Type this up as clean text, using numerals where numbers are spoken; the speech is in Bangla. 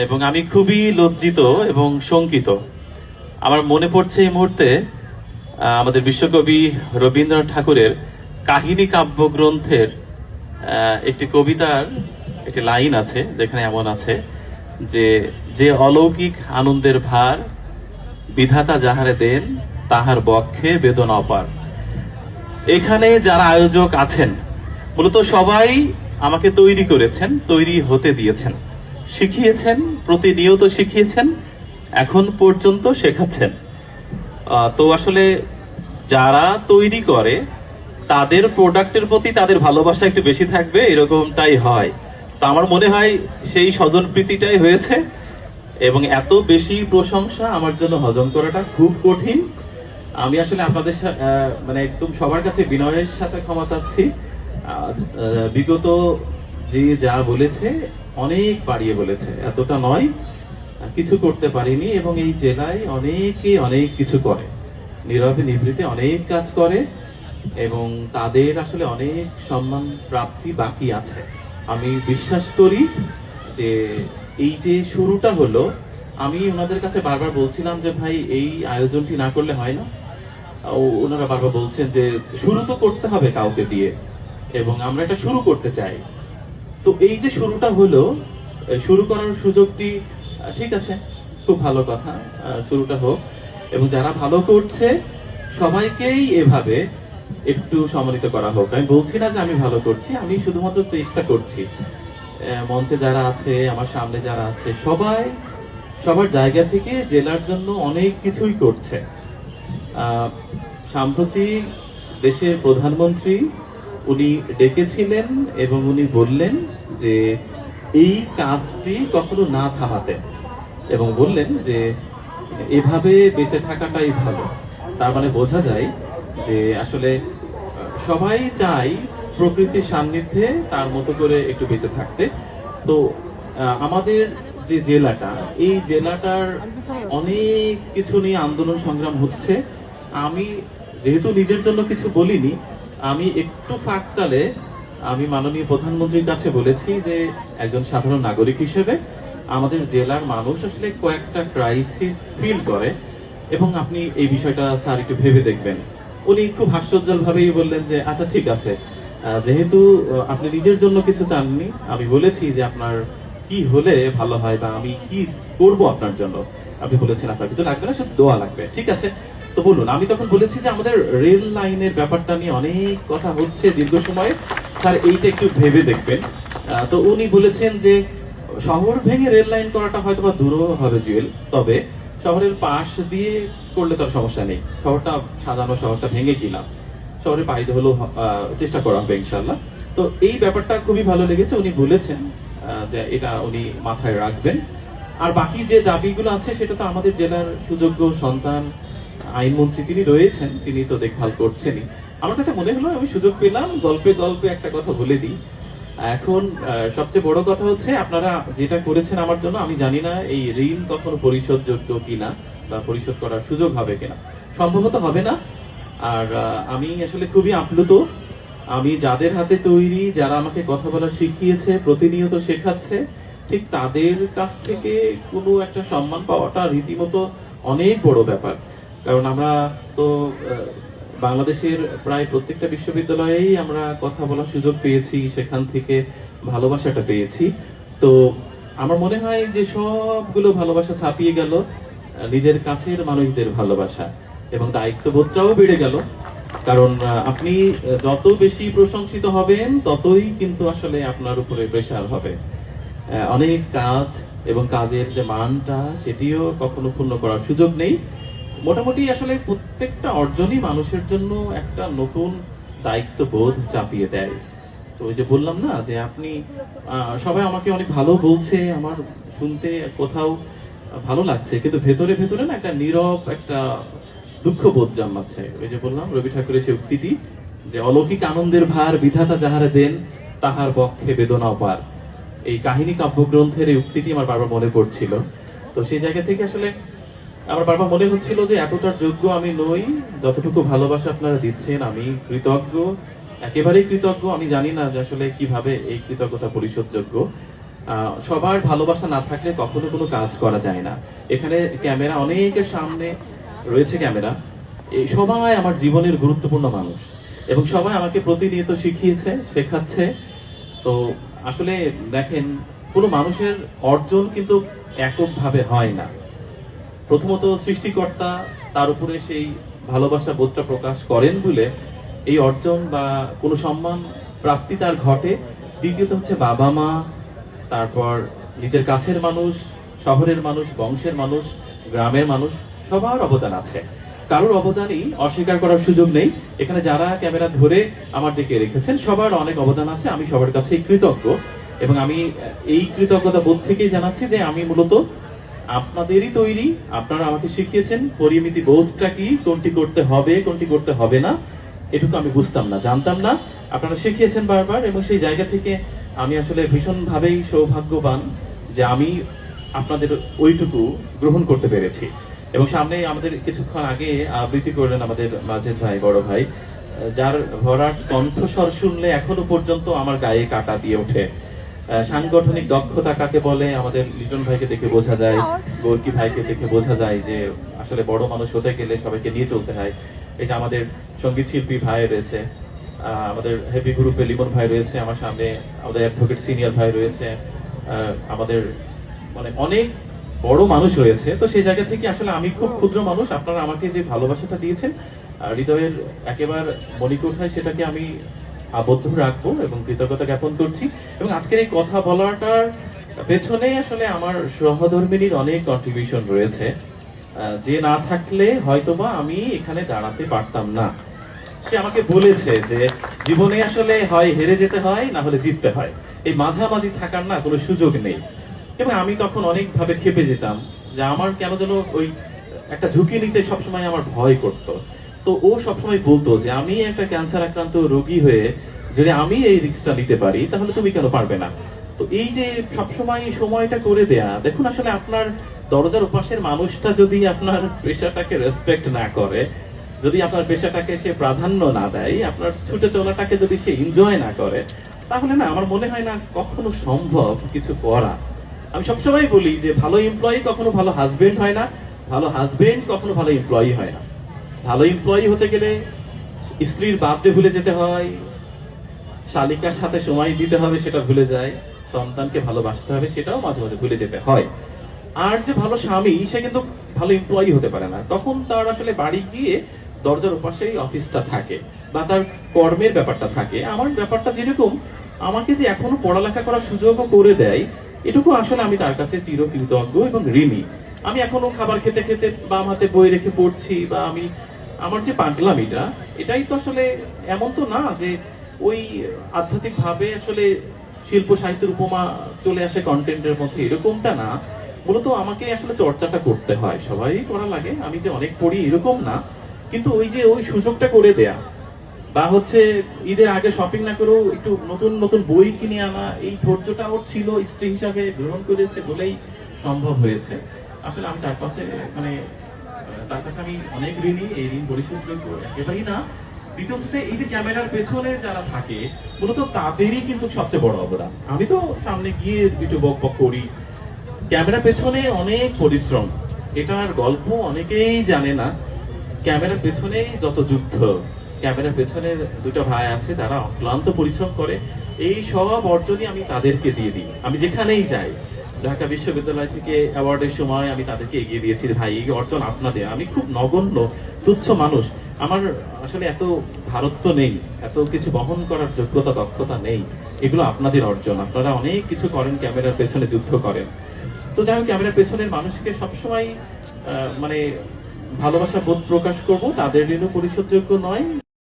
এবং আমি খুবই লজ্জিত এবং শঙ্কিত। আমার মনে পড়ছে এই মুহূর্তে আমাদের বিশ্বকবি রবীন্দ্রনাথ ঠাকুরের কাহিনী কাব্যগ্রন্থের একটি কবিতার একটি লাইন আছে, যেখানে এমন আছে যে যে অলৌকিক আনন্দের ভার বিধাতা যাহারে দেন তাহার বক্ষে বেদনা অপার। এখানে যারা আয়োজক আছেন মূলত সবাই আমাকে তৈরি করেছেন, তৈরি হতে দিয়েছেন, শিখিয়েছেন, প্রতিনিয়ত শিখিয়েছেন, এখন পর্যন্ত শেখাচ্ছেন। তো আসলে যারা তৈরি করে তাদের প্রোডাক্টের প্রতি তাদের ভালোবাসা একটু বেশি থাকবে, এরকমটাই হয়। তো আমার মনে হয় সেই স্বজন প্রীতিটাই হয়েছে, এবং এত বেশি প্রশংসা আমার জন্য হজম করাটা খুব কঠিন। আমি আসলে আপনাদের মানে একদম সবার কাছে বিনয়ের সাথে ক্ষমা চাচ্ছি। বিগত যে যা বলেছে অনেক বাড়িয়ে বলেছে, এতটা নয়, কিছু করতে পারিনি। এবং এই জেলায় অনেকে অনেক কিছু করে, নীরবে নিভৃতে অনেক কাজ করে, এবং তাদের আসলে অনেক সম্মান প্রাপ্তি বাকি আছে। আমি বিশ্বাস করি যে এই যে শুরুটা হলো, আমি ওনাদের কাছে বারবার বলছিলাম যে ভাই এই আয়োজনটি না করলে হয় না। ওনারা বারবার বলছেন যে শুরু তো করতে হবে কাউকে দিয়ে, এবং আমরা এটা শুরু করতে চাই। তো এই যে শুরুটা হলো, শুরু করার সুযোগটি ঠিক আছে, খুব ভালো কথা, শুরুটা হোক। এবং যারা ভালো করছে সবাইকেই এভাবে একটু সম্মানিত করা হোক। আমি বলছি না যে আমি ভালো করছি, আমি শুধুমাত্র চেষ্টা করছি। মঞ্চে যারা আছে, আমার সামনে যারা আছে, সবাই সবার জায়গা থেকে জেলার জন্য অনেক কিছুই করছে। সাম্প্রতি দেশের প্রধানমন্ত্রী উনি ডেকেছিলেন এবং উনি বললেন যে এই কাজটি কখনো না থামাতে, এবং বললেন যে এভাবে বেঁচে থাকাটাই ভালো। তার মানে বোঝা যায় যে আসলে সবাই চাই প্রকৃতির সান্নিধ্যে তার মতো করে একটু বেঁচে থাকতে। তো আমাদের যে জেলাটা, এই জেলাটার অনেক কিছু নিয়ে আন্দোলন সংগ্রাম হচ্ছে। আমি যেহেতু নিজের জন্য কিছু বলিনি, আমি একটু ফাঁকতালে আমি মাননীয় প্রধানমন্ত্রীর কাছে বলেছি যে একজন সাধারণ নাগরিক হিসেবে আমাদের জেলার মানুষ আসলে কয়েকটা ক্রাইসিস ফিল করে, এবং আপনি এই বিষয়টা স্যার একটু ভেবে দেখবেন। উনি খুব হাস্যোজ্জ্বল ভাবেই বললেন যে আচ্ছা ঠিক আছে, যেহেতু আপনি নিজের জন্য কিছু চাননি, আমি বলেছি যে আপনার কি হলে ভালো হয় বা আমি কি করব আপনার জন্য। আপনি বলেছেন আপনার কিছু লাগবে না, শুধু দোয়া লাগবে, ঠিক আছে তো বলুন। আমি তখন বলেছি যে আমাদের রেল লাইনের ব্যাপারটা নিয়ে অনেক কথা হচ্ছে দীর্ঘ সময়ে, স্যার এইটা একটু ভেবে দেখবেন। তো উনি বলেছেন যে শহর ভেঙে রেল লাইন করাটা হয়তো বা দূরও হবে জুয়েল, তবে শহরের পাশ দিয়ে করলে তার সমস্যা নেই। শহরটা সাজানো, শহরটা ভেঙে কিলাম, শহরে বাইরে হলেও চেষ্টা করা হবে ইনশাল্লাহ। তো এই ব্যাপারটা খুবই ভালো লেগেছে। উনি বলেছেন যে এটা উনি মাথায় রাখবেন। আর বাকি যে দাবিগুলো আছে সেটা তো আমাদের জেলার সুযোগ্য সন্তান আইনমন্ত্রী তিনি রয়েছেন, তিনি তো দেখভাল করছেনই। আমার কাছে মনে হলো আমি সুযোগ পেলাম গল্পে গল্পে একটা কথা বলে দিই। এখন সবচেয়ে বড় কথা হচ্ছে আপনারা যেটা করেছেন আমার জন্য, আমি জানি না এই ঋণ কখনো পরিশোধযোগ্য কিনা বা পরিশোধ করার সুযোগ হবে কিনা, সম্ভবত হবে না। আর আমি আসলে খুবই আপ্লুত। আমি যাদের হাতে তৈরি, যারা আমাকে কথা বলা শিখিয়েছে, প্রতিনিয়ত শেখাচ্ছে, ঠিক তাদের কাছ থেকে কোনো একটা সম্মান পাওয়াটা রীতিমতো অনেক বড় ব্যাপার। কারণ আমরা তো বাংলাদেশের প্রায় প্রত্যেকটা বিশ্ববিদ্যালয়েই আমরা কথা বলার সুযোগ পেয়েছি, সেখান থেকে ভালোবাসাটা পেয়েছি। তো আমার মনে হয় যে সবগুলো ভালোবাসা ছাপিয়ে গেল নিজের কাছের মানুষদের ভালোবাসা, এবং দায়িত্ববোধটাও বেড়ে গেল। কারণ আপনি যত বেশি প্রশংসিত হবেন ততই কিন্তু আসলে আপনার উপরে প্রেশার হবে। অনেক কাজ এবং কাজের যে মানটা সেটিও কখনো পূর্ণ করার সুযোগ নেই। মোটামুটি আসলে প্রত্যেকটা অর্জনই মানুষের জন্য একটা নতুন দায়িত্ববোধ চাপিয়ে দেয়। তো ওই যে বললাম না যে আপনি সবাই আমাকে অনেক ভালো বলছে, আমার শুনতে কোথাও ভালো লাগছে, কিন্তু ভেতরে ভেতরে না একটা নীরব একটা দুঃখ বোধ জন্মাচ্ছে। ওই যে বললাম রবি ঠাকুরের সেই উক্তিটি যে অলৌকিক আনন্দের ভার বিধাতা যাহারে দেন তাহার পক্ষে বেদনা অপার, এই কাহিনী কাব্যগ্রন্থের এই উক্তিটি আমার বারবার মনে পড়ছিল। তো সেই জায়গা থেকে আসলে আমার বারবার মনে হচ্ছিল যে এতটার যোগ্য আমি নই, যতটুকু ভালোবাসা আপনারা দিচ্ছেন আমি কৃতজ্ঞ, একেবারেই কৃতজ্ঞ। আমি জানি না যে আসলে কিভাবে এই কৃতজ্ঞতা পরিশোধযোগ্য। সবার ভালোবাসা না থাকলে কখনো কোনো কাজ করা যায় না। এখানে ক্যামেরা অনেকের সামনে রয়েছে, ক্যামেরা এই সবাই আমার জীবনের গুরুত্বপূর্ণ মানুষ এবং সবাই আমাকে প্রতিনিয়ত শিখিয়েছে, শেখাচ্ছে। তো আসলে দেখেন, কোনো মানুষের অর্জন কিন্তু এককভাবে হয় না। প্রথমত সৃষ্টিকর্তা তার উপরে সেই ভালোবাসা বোধটা প্রকাশ করেন বলে এই অর্জন বা কোনো সম্মান প্রাপ্তি তার ঘটে। দ্বিতীয়ত হচ্ছে বাবা মা, তারপর নিজের কাছের মানুষ, শহরের মানুষ, বংশের মানুষ, গ্রামের মানুষ, সবার অবদান আছে। কারোর অবদানই অস্বীকার করার সুযোগ নেই। এখানে যারা ক্যামেরা ধরে আমার দিকে রেখেছেন সবার অনেক অবদান আছে। আমি সবার কাছে কৃতজ্ঞ এবং আমি এই কৃতজ্ঞতা বোধ থেকেই জানাচ্ছি যে আমি মূলত আপনাদেরই তৈরি। আপনারা আমাকে শিখিয়েছেন পরিমিতি বোধটা কি, কোনটি করতে হবে কোনটি করতে হবে না, এটুকু আমি বুঝতাম না, জানতাম না। আপনারা শিখিয়েছেন বারবার এবং সেই জায়গা থেকে আমি আসলে ভীষণভাবেই সৌভাগ্যবান যে আমি আপনাদের ওইটুকু গ্রহণ করতে পেরেছি। এবং সামনে আমাদের কিছুক্ষণ আগে আবৃত্তি করলেন আমাদের মাজেদ ভাই, বড় ভাই, যার ভরাট কণ্ঠস্বর শুনলে এখনো পর্যন্ত আমার গায়ে কাটা দিয়ে ওঠে। সাংগঠনিক দক্ষতা কাকে বলে আমাদের লিটন ভাইকে দেখে বোঝা যায়, গোর্কি ভাইকে দেখে বোঝা যায় যে আসলে বড় মানুষ হতে গেলে সবাইকে নিয়ে চলতে হয়। এই যে আমাদের সঙ্গীত শিল্পী ভাই রয়েছে, আমাদের হেপি গ্রুপে লিমন ভাই রয়েছে, আমার সামনে আমাদের অ্যাডভোকেট সিনিয়র ভাই রয়েছে, আমাদের মানে অনেক বড় মানুষ রয়েছে। তো সেই জায়গা থেকে আসলে আমি খুব ক্ষুদ্র মানুষ। আপনারা আমাকে যে ভালোবাসাটা দিয়েছেন হৃদয়ের একেবারে মণিকোঠায়, সেটাকে আমি আবদ্ধ রাখবো এবং কৃতজ্ঞতা জ্ঞাপন করছি। এবং আজকের এই কথা বলাটার পেছনে আসলে আমার সহধর্মিনীর অনেক কন্ট্রিবিউশন রয়েছে, যে না থাকলে হয়তোবা আমি এখানে দাঁড়াতে পারতাম না। সে আমাকে বলেছে যে জীবনে আসলে হয় হেরে যেতে হয়, না হলে জিততে হয়, এই মাঝামাঝি থাকার না কোনো সুযোগ নেই। এবং আমি তখন অনেকভাবে খেপে যেতাম যে আমার কেন যেন ওই একটা ঝুঁকি নিতে সবসময় আমার ভয় করতো। তো ও সবসময় বলতো যে আমি একটা ক্যান্সার আক্রান্ত রোগী হয়ে যদি আমি এই রিস্কটা নিতে পারি তাহলে তুমি কেন পারবে না। তো এই যে সবসময় সময়টা করে দেয়া, দেখুন আসলে আপনার দরজার উপাসের মানুষটা যদি আপনার পেশাটাকে রেসপেক্ট না করে, যদি আপনার পেশাটাকে সে প্রাধান্য না দেয়, আপনার ছুটে চলাটাকে যদি সে এনজয় না করে, তাহলে না আমার মনে হয় না কখনো সম্ভব কিছু করা। আমি সবসময় বলি যে ভালো এমপ্লয়ি কখনো ভালো হাজবেন্ড হয় না, ভালো হাজবেন্ড কখনো ভালো এমপ্লয়ি হয় না। ভালো এমপ্লয়ি হতে গেলে স্ত্রীর বার্থডে ভুলে যেতে হয়, শালিকার সাথে সময় দিতে হবে সেটা ভুলে যায়, সন্তানকে ভালোবাসতে হবে সেটাও মাঝে মাঝে ভুলে যেতে হয়। আর যে ভালো স্বামী সে কিন্তু ভালো এমপ্লয়ি হতে পারে না। তখন তার আসলে বাড়ি গিয়ে দরজার পাশেই অফিসটা থাকে বা তার কর্মের ব্যাপারটা থাকে। আমার ব্যাপারটা যেরকম, আমাকে যে এখনো পড়ালেখা করার সুযোগও করে দেয়, এটুকু আসলে আমি তার কাছে চিরকৃতজ্ঞ এবং ঋণী। আমি এখনো খাবার খেতে খেতে বাম হাতে বই রেখে পড়ছি, বা আমি আমার যে পাগলামিটা, এটাই তো আসলে এমন তো না যে ওই আধ্যাত্মিক ভাবে আসলে শিল্প সাহিত্যের উপমা চলে আসে কন্টেন্টের মধ্যে, এরকমটা না। মূলত আমাকে আসলে চর্চাটা করতে হয়, সবাই করা লাগে, আমি যে অনেক পড়ি এরকম না, কিন্তু ওই যে ওই সুযোগটা করে দেয়া, বা হচ্ছে ঈদের আগে শপিং না করেও একটু নতুন নতুন বই কিনে আনা, এই ধৈর্যটা ওর ছিল, স্ত্রী হিসাবে গ্রহণ করেছে বলেই সম্ভব হয়েছে। আসলে আমি তার কাছে মানে তার কাছে আমি অনেক ঋণী, এই ঋণ পরিশোধযোগ্য একেবারেই না। দ্বিতীয় হচ্ছে এই যে ক্যামেরার পেছনে যারা থাকে মূলত তাদেরই কিন্তু সবচেয়ে বড় অবদান। আমি তো সামনে গিয়ে একটু বক বক করি, ক্যামেরার পেছনে অনেক পরিশ্রম, এটার গল্প অনেকেই জানে না। ক্যামেরার পেছনে যত যুদ্ধ, ক্যামেরার পেছনে দুটো ভাই আছে, তারা অক্লান্ত পরিশ্রম করে, এই সব অর্জনই আমি তাদেরকে দিয়ে দিই। আমি যেখানেই যাই, ঢাকা বিশ্ববিদ্যালয় থেকে অ্যাওয়ার্ডের সময় আমি তাদেরকে এগিয়ে দিয়েছি, ভাই এই অর্জন আপনাদের। আমি খুব নগণ্য তুচ্ছ মানুষ, আমার আসলে এত ভারত্ব নেই, এত কিছু বহন করার যোগ্যতা দক্ষতা নেই, এগুলো আপনাদের অর্জন। আপনারা অনেক কিছু করেন, ক্যামেরার পেছনে যুদ্ধ করেন। তো যাই হোক, ক্যামেরার পেছনের মানুষকে সবসময় মানে ভালোবাসা বোধ প্রকাশ করব, তাদের ঋণও পরিশোধযোগ্য নয়।